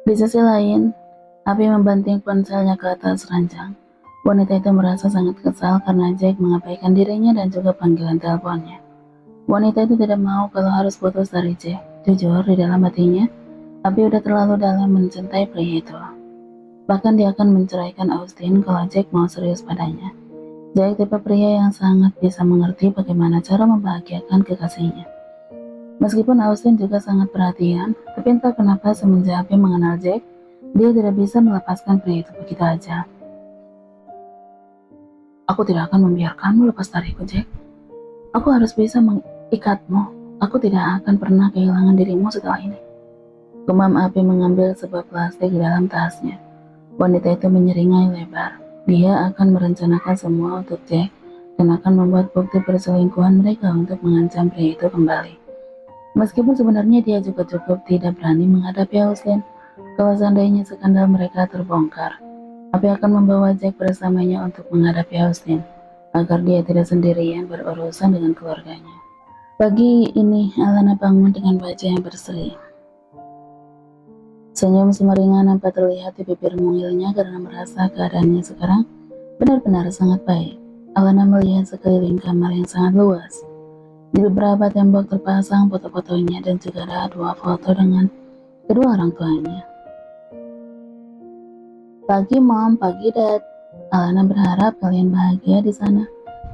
Di sisi lain, Abi membanting ponselnya ke atas ranjang. Wanita itu merasa sangat kesal karena Jack mengabaikan dirinya dan juga panggilan teleponnya. Wanita itu tidak mau kalau harus putus dari Jack. Jujur, di dalam hatinya, Abi udah terlalu dalam mencintai pria itu. Bahkan dia akan menceraikan Austin kalau Jack mau serius padanya. Jack tipe pria yang sangat bisa mengerti bagaimana cara membahagiakan kekasihnya. Meskipun Austin juga sangat perhatian, tapi entah kenapa semenjak Abi mengenal Jack, dia tidak bisa melepaskan pria itu begitu aja. Aku tidak akan membiarkanmu lepas dariku, Jack. Aku harus bisa mengikatmu. Aku tidak akan pernah kehilangan dirimu setelah ini. Gumam Abi mengambil sebuah plastik di dalam tasnya. Wanita itu menyeringai lebar. Dia akan merencanakan semua untuk Jack dan akan membuat bukti perselingkuhan mereka untuk mengancam pria itu kembali. Meskipun sebenarnya dia juga cukup tidak berani menghadapi Austin, kalau seandainya skandal mereka terbongkar, Abi akan membawa Jack bersamanya untuk menghadapi Austin, agar dia tidak sendirian berurusan dengan keluarganya. Pagi ini, Alana bangun dengan wajah yang berseri. Senyum sumringah nampak terlihat di bibir mungilnya karena merasa keadaannya sekarang benar-benar sangat baik. Alana melihat sekeliling kamar yang sangat luas. Di beberapa tembok terpasang foto-fotonya dan juga ada dua foto dengan kedua orang tuanya. Pagi Mom, pagi Dad. Alana berharap kalian bahagia di sana.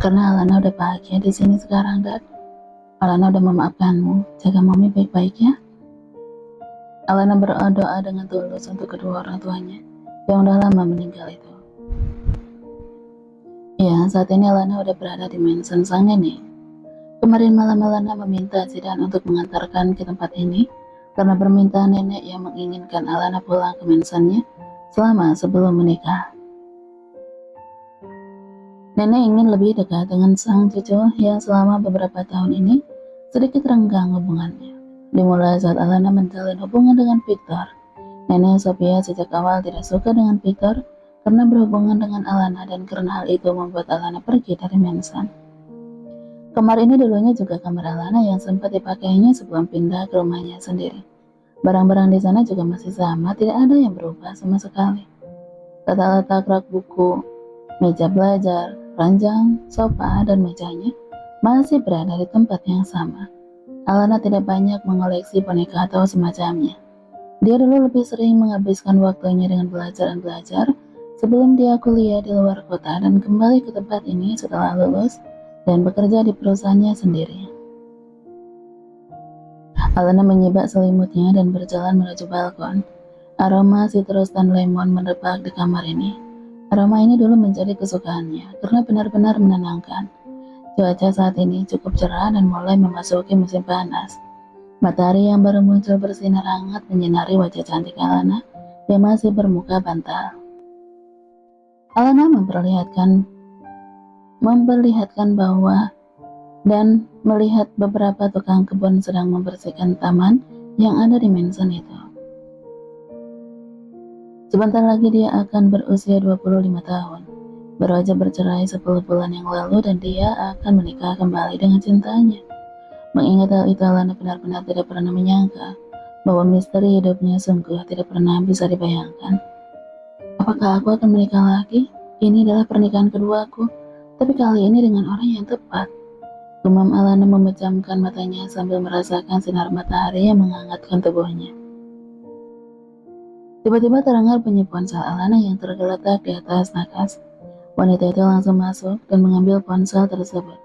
Karena Alana udah bahagia di sini sekarang, Dad. Alana udah memaafkanmu. Jaga Mami baik-baik ya. Alana berdoa dengan tulus untuk kedua orang tuanya yang udah lama meninggal itu. Ya, saat ini Alana udah berada di mansion sang nenek. Kemarin malam Alana meminta Zidan untuk mengantarkan ke tempat ini karena permintaan nenek yang menginginkan Alana pulang ke mansionnya selama sebelum menikah. Nenek ingin lebih dekat dengan sang cucu yang selama beberapa tahun ini sedikit renggang hubungannya. Dimulai saat Alana menjalin hubungan dengan Victor. Nenek Sophia sejak awal tidak suka dengan Victor karena berhubungan dengan Alana dan karena hal itu membuat Alana pergi dari mansion. Kamar ini dulunya juga kamar Alana yang sempat dipakainya sebelum pindah ke rumahnya sendiri. Barang-barang di sana juga masih sama, tidak ada yang berubah sama sekali. Tata letak rak buku, meja belajar, ranjang, sofa, dan mejanya masih berada di tempat yang sama. Alana tidak banyak mengoleksi boneka atau semacamnya. Dia dulu lebih sering menghabiskan waktunya dengan belajar dan belajar sebelum dia kuliah di luar kota dan kembali ke tempat ini setelah lulus dan bekerja di perusahaannya sendiri. Alana menyibak selimutnya dan berjalan menuju balkon. Aroma sitrus dan lemon merebak di kamar ini. Aroma ini dulu menjadi kesukaannya karena benar-benar menenangkan. Cuaca saat ini cukup cerah dan mulai memasuki musim panas. Matahari yang baru muncul bersinar hangat menyinari wajah cantik Alana yang masih bermuka bantal. Alana memperlihatkan bahwa dan melihat beberapa tukang kebun sedang membersihkan taman yang ada di mansion itu. Sebentar lagi dia akan berusia 25 tahun. Baru aja bercerai 10 bulan yang lalu dan dia akan menikah kembali dengan cintanya. Mengingat hal itu, Alana benar-benar tidak pernah menyangka bahwa misteri hidupnya sungguh tidak pernah bisa dibayangkan. Apakah aku akan menikah lagi? Ini adalah pernikahan keduaku, tapi kali ini dengan orang yang tepat. Gumam Alana memejamkan matanya sambil merasakan sinar matahari yang menghangatkan tubuhnya. Tiba-tiba terdengar bunyi ponsel Alana yang tergeletak di atas nakas. Wanita itu langsung masuk dan mengambil ponsel tersebut.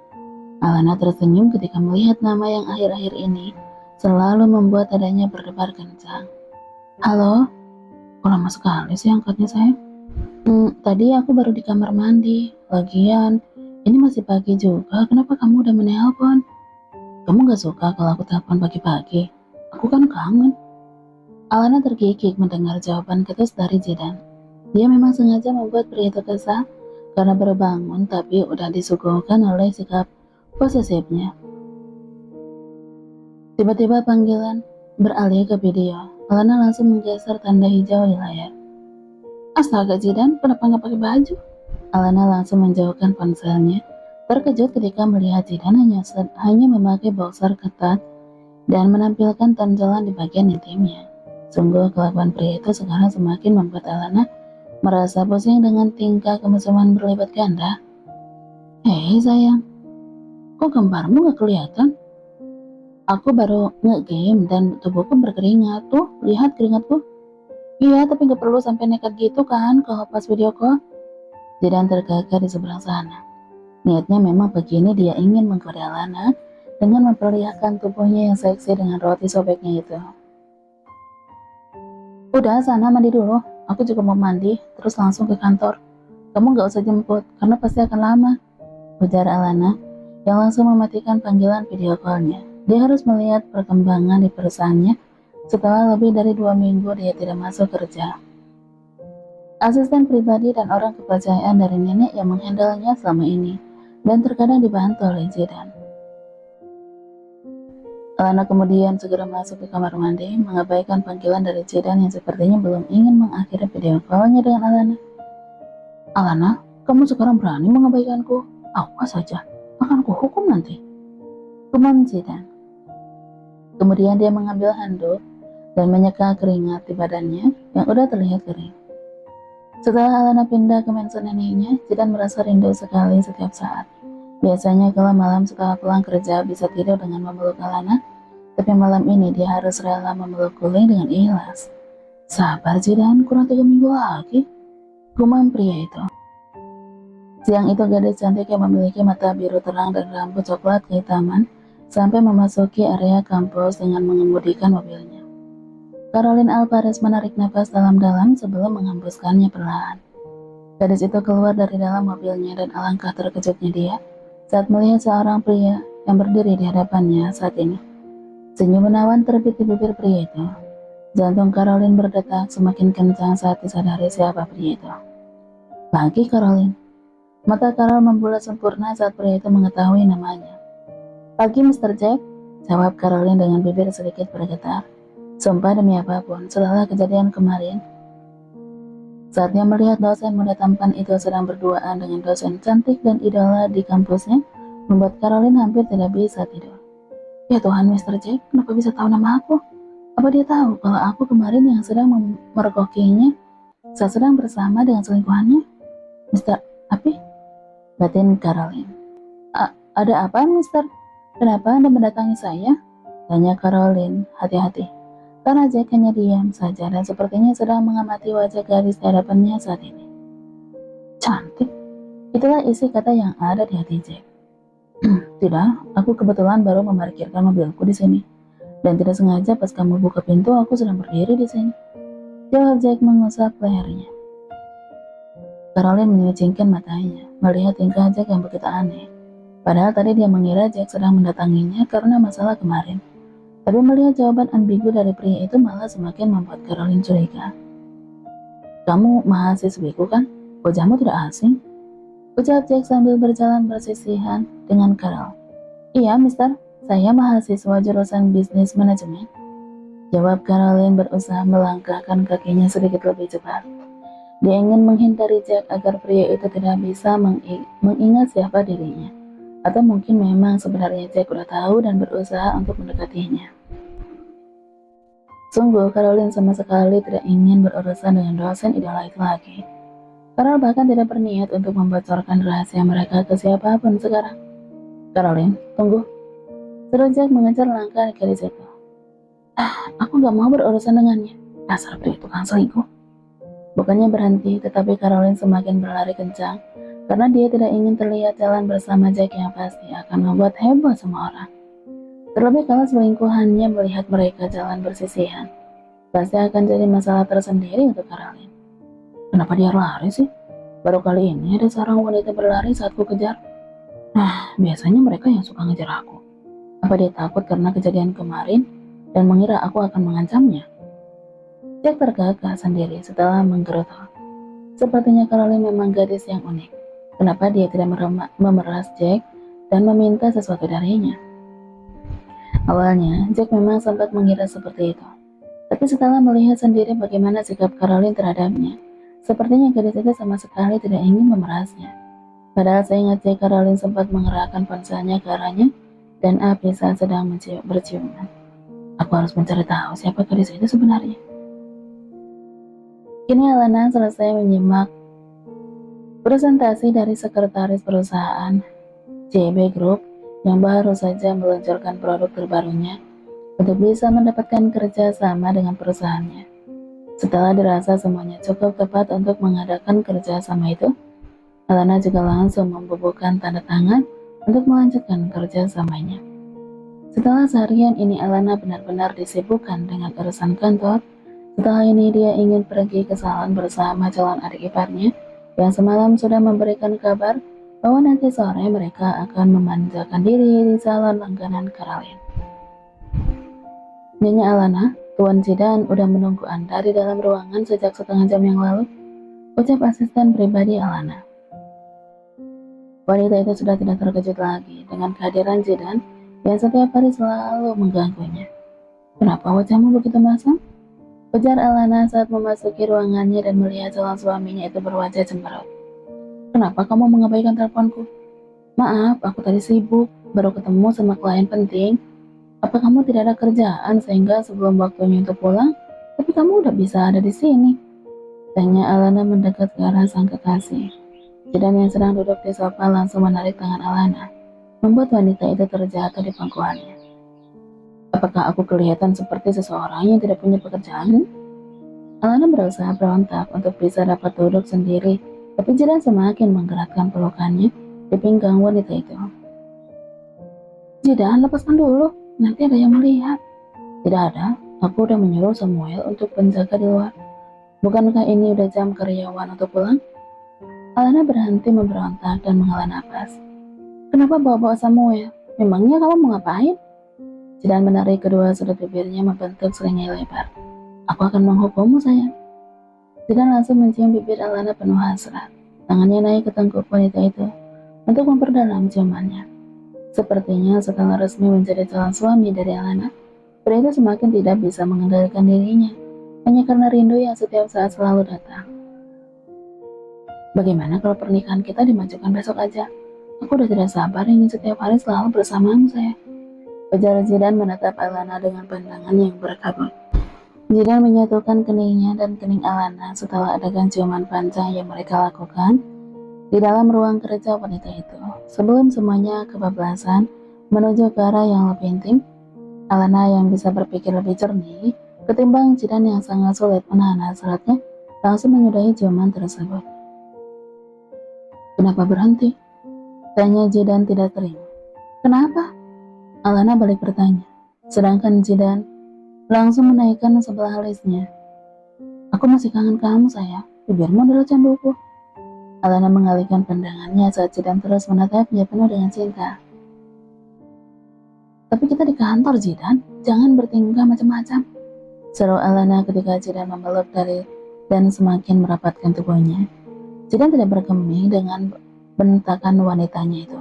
Alana tersenyum ketika melihat nama yang akhir-akhir ini selalu membuat dadanya berdebar kencang. Halo? Kok lama sekali sih angkatnya sayang? Tadi aku baru di kamar mandi. Lagian, ini masih pagi juga, kenapa kamu udah menelpon? Kamu gak suka kalau aku telepon pagi-pagi? Aku kan kangen. Alana terkikik mendengar jawaban ketus dari Zidan. Dia memang sengaja membuat pria itu kesal karena baru bangun tapi udah disuguhkan oleh sikap posesifnya. Tiba-tiba panggilan beralih ke video. Alana langsung menggeser tanda hijau di layar. Astaga Zidan, kenapa nggak pakai baju? Alana langsung menjauhkan ponselnya. Terkejut ketika melihat Zidan hanya memakai boxer ketat dan menampilkan tonjolan di bagian intimnya. Sungguh kelakuan pria itu sekarang semakin membuat Alana merasa pusing dengan tingkah kemesuman berlipat ganda. Hei sayang, kok gambarmu gak kelihatan? Aku baru nge-game dan tubuhku berkeringat. Tuh, lihat keringatku. Iya, tapi gak perlu sampai nekat gitu kan kalau pas video call. Zidan tergagap di seberang sana. Niatnya memang begini, dia ingin menggoda Alana dengan memperlihatkan tubuhnya yang seksi dengan roti sobeknya itu. Udah, sana mandi dulu. Aku juga mau mandi, terus langsung ke kantor. Kamu gak usah jemput, karena pasti akan lama. Ujar Alana, yang langsung mematikan panggilan video call-nya. Dia harus melihat perkembangan di perusahaannya setelah lebih dari 2 minggu dia tidak masuk kerja. Asisten pribadi dan orang kepercayaan dari nenek yang menghandlenya selama ini, dan terkadang dibantu oleh Zidan. Alana kemudian segera masuk ke kamar mandi, mengabaikan panggilan dari Zidan yang sepertinya belum ingin mengakhiri video call-nya dengan Alana. Alana, kamu sekarang berani mengabaikanku? Awas saja, akan kuhukum nanti. Gumam Zidan. Kemudian dia mengambil handuk dan menyeka keringat di badannya yang udah terlihat kering. Setelah Alana pindah ke mansion neneknya, Zidan merasa rindu sekali setiap saat. Biasanya kalau malam setelah pulang kerja bisa tidur dengan memeluk Alana, tapi malam ini dia harus rela memeluk Guling dengan ikhlas. Sabar Zidan, kurang 3 minggu lagi. Gumam pria itu. Siang itu gadis cantik yang memiliki mata biru terang dan rambut coklat kehitaman sampai memasuki area kampus dengan mengemudikan mobilnya. Caroline Alvarez menarik nafas dalam-dalam sebelum menghembuskannya perlahan. Gadis itu keluar dari dalam mobilnya dan alangkah terkejutnya dia saat melihat seorang pria yang berdiri di hadapannya saat ini. Senyum menawan terbit di bibir pria itu. Jantung Caroline berdetak semakin kencang saat disadari siapa pria itu. Pagi Caroline. Mata Carol membulat sempurna saat pria itu mengetahui namanya. Pagi Mr. Jack, jawab Caroline dengan bibir sedikit bergetar. Sumpah demi apapun, setelah kejadian kemarin, saatnya melihat dosen muda tampan itu sedang berduaan dengan dosen cantik dan idola di kampusnya, membuat Caroline hampir tidak bisa tidur. Ya Tuhan, Mr. Jack, kenapa bisa tahu nama aku? Apa dia tahu kalau aku kemarin yang sedang memergokinya saat sedang bersama dengan selingkuhannya? Mr. Api? Batin Caroline. Ada apa, Mister? Kenapa Anda mendatangi saya? Tanya Caroline, hati-hati. Karena Jack hanya diam saja dan sepertinya sedang mengamati wajah gadis di hadapannya saat ini. Cantik. Itulah isi kata yang ada di hati Jack. Tidak, aku kebetulan baru memarkirkan mobilku di sini. Dan tidak sengaja pas kamu buka pintu, aku sedang berdiri di sini. Jawab Jack mengusap lehernya. Caroline menyingkirkan matanya, melihat tingkah Jack yang begitu aneh. Padahal tadi dia mengira Jack sedang mendatanginya karena masalah kemarin. Tapi melihat jawaban ambigu dari pria itu malah semakin membuat Caroline curiga. Kamu mahasiswiku kan? Wajahmu tidak asing. Ucap Jack sambil berjalan bersisihan dengan Carol. Iya, Mister. Saya mahasiswa jurusan bisnis manajemen. Jawab Caroline berusaha melangkahkan kakinya sedikit lebih cepat. Dia ingin menghindari Jack agar pria itu tidak bisa mengingat siapa dirinya. Atau mungkin memang sebenarnya Jack udah tahu dan berusaha untuk mendekatinya. Sungguh, Caroline sama sekali tidak ingin berurusan dengan dosen idola itu lagi. Carol bahkan tidak berniat untuk membocorkan rahasia mereka ke siapapun sekarang. Caroline, tunggu. Seru Jack mengejar langkah gadis itu. Aku gak mau berurusan dengannya. Dasar pria tukang selingkuh. Bukannya berhenti, tetapi Caroline semakin berlari kencang karena dia tidak ingin terlihat jalan bersama Jack yang pasti akan membuat heboh semua orang. Terlebih kalau selingkuhannya melihat mereka jalan bersisihan, pasti akan jadi masalah tersendiri untuk Caroline. Kenapa dia lari sih? Baru kali ini ada seorang wanita berlari saat ku kejar. Biasanya mereka yang suka ngejar aku. Apa dia takut karena kejadian kemarin dan mengira aku akan mengancamnya? Jack tergagap sendiri setelah menggerutu. Sepertinya Caroline memang gadis yang unik. Kenapa dia tidak memeras Jack dan meminta sesuatu darinya? Awalnya, Jack memang sempat mengira seperti itu. Tapi setelah melihat sendiri bagaimana sikap Caroline terhadapnya, sepertinya gadis itu sama sekali tidak ingin memerasnya. Padahal seingat Jack, Caroline sempat mengerahkan ponselnya ke arahnya dan api saat sedang berciuman. Aku harus mencari tahu siapa gadis itu sebenarnya. Kini Alana selesai menyimak presentasi dari sekretaris perusahaan JB Group yang baru saja meluncurkan produk terbarunya untuk bisa mendapatkan kerja sama dengan perusahaannya. Setelah dirasa semuanya cukup tepat untuk mengadakan kerja sama itu, Alana juga langsung membubuhkan tanda tangan untuk melanjutkan kerja samanya. Setelah seharian ini Alana benar-benar disibukkan dengan urusan kantor. Setelah ini dia ingin pergi ke salon bersama calon adik iparnya yang semalam sudah memberikan kabar bahwa nanti sore mereka akan memanjakan diri di salon langganan Caroline. Nyonya Alana, Tuan Zidan udah menunggu Anda di dalam ruangan sejak setengah jam yang lalu, ucap asisten pribadi Alana. Wanita itu sudah tidak terkejut lagi dengan kehadiran Zidan yang setiap hari selalu mengganggunya. Kenapa wajahmu begitu masam? Ujar Alana saat memasuki ruangannya dan melihat calon suaminya itu berwajah cemberut. Kenapa kamu mengabaikan teleponku? Maaf, aku tadi sibuk, baru ketemu sama klien penting. Apa kamu tidak ada kerjaan sehingga sebelum waktunya untuk pulang, tapi kamu udah bisa ada di sini? Tanya Alana mendekat ke arah sang kekasih. Zidan yang sedang duduk di sofa langsung menarik tangan Alana, membuat wanita itu terjatuh di pangkuannya. Apakah aku kelihatan seperti seseorang yang tidak punya pekerjaan? Alana berusaha berontak untuk bisa dapat duduk sendiri, tapi Zidan semakin menggerakkan pelukannya di pinggang wanita itu. Zidan, lepaskan dulu, nanti ada yang melihat. Tidak ada, aku udah menyuruh Samuel untuk penjaga di luar. Bukankah ini udah jam karyawan untuk pulang? Alana berhenti memberontak dan menghela nafas. Kenapa bawa-bawa Samuel? Memangnya kamu mau ngapain? Zidan menarik kedua sudut bibirnya membentuk seringgai lebar. Aku akan menghukummu, sayang. Zidan langsung mencium bibir Alana penuh hasrat. Tangannya naik ke tengkuk wanita itu untuk memperdalam ciumannya. Sepertinya setelah resmi menjadi calon suami dari Alana, pria itu semakin tidak bisa mengendalikan dirinya, hanya karena rindu yang setiap saat selalu datang. Bagaimana kalau pernikahan kita dimajukan besok aja? Aku udah tidak sabar ingin setiap hari selalu bersamamu, sayang. Ujar Zidan menatap Alana dengan pandangan yang berkabut. Zidan menyatukan keningnya dan kening Alana setelah adegan ciuman panjang yang mereka lakukan di dalam ruang kerja wanita itu. Sebelum semuanya kebablasan menuju ke arah yang lebih intim, Alana yang bisa berpikir lebih jernih ketimbang Zidan yang sangat sulit menahan hasratnya langsung menyudahi ciuman tersebut. Kenapa berhenti? Tanya Zidan tidak terima. Kenapa? Alana balik bertanya. Sedangkan Zidan langsung menaikkan sebelah alisnya. Aku masih kangen kamu, sayang. Bibirmu adalah canduku. Alana mengalihkan pandangannya saat Zidan terus menatapnya penuh dengan cinta. Tapi kita di kantor, Zidan. Jangan bertingkah macam-macam. Seru Alana ketika Zidan memeluk dari dan semakin merapatkan tubuhnya. Zidan tidak bergeming dengan bentakan wanitanya itu.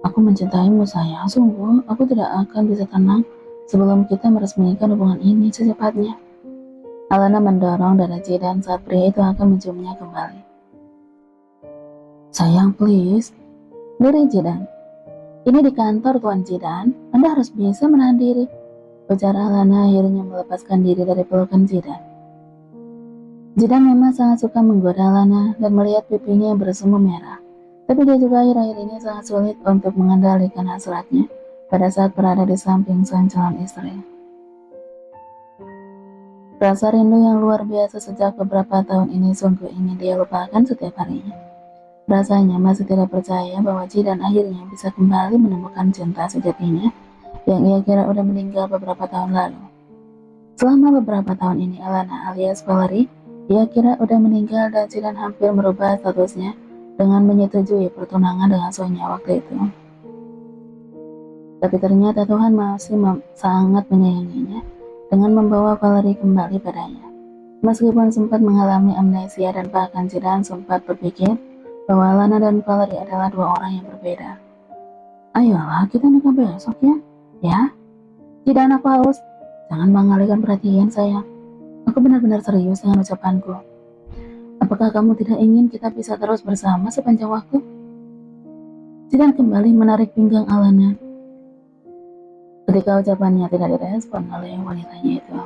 Aku mencintaimu, sayang. Sungguh, aku tidak akan bisa tenang sebelum kita meresmikan hubungan ini secepatnya. Alana mendorong dada Zidan saat pria itu akan menciumnya kembali. Sayang, please. Diri Zidan. Ini di kantor, Tuan Zidan. Anda harus bisa menahan diri. Ujar Alana akhirnya melepaskan diri dari pelukan Zidan. Zidan memang sangat suka menggoda Alana dan melihat pipinya yang bersemu merah. Tapi dia juga akhir-akhir ini sangat sulit untuk mengendalikan hasratnya pada saat berada di samping sang calon istri. Rasa rindu yang luar biasa sejak beberapa tahun ini sungguh ingin dia lupakan setiap harinya. Rasanya masih tidak percaya bahwa Zidan akhirnya bisa kembali menemukan cinta sejatinya yang ia kira udah meninggal beberapa tahun lalu. Selama beberapa tahun ini Alana alias Valerie ia kira udah meninggal dan Zidan hampir merubah statusnya dengan menyetujui pertunangan dengan suaminya waktu itu. Tapi ternyata Tuhan masih sangat menyayanginya dengan membawa Valerie kembali padanya. Meskipun sempat mengalami amnesia dan bahkan Zidan sempat berpikir bahwa Alana dan Valerie adalah dua orang yang berbeda. Ayolah kita nikah besok ya. Ya? Zidan, aku haus. Jangan mengalihkan perhatian, sayang. Aku benar-benar serius dengan ucapanku. Apakah kamu tidak ingin kita bisa terus bersama sepanjang waktu? Zidan kembali menarik pinggang Alana. Ketika ucapannya tidak direspon oleh wanitanya itu,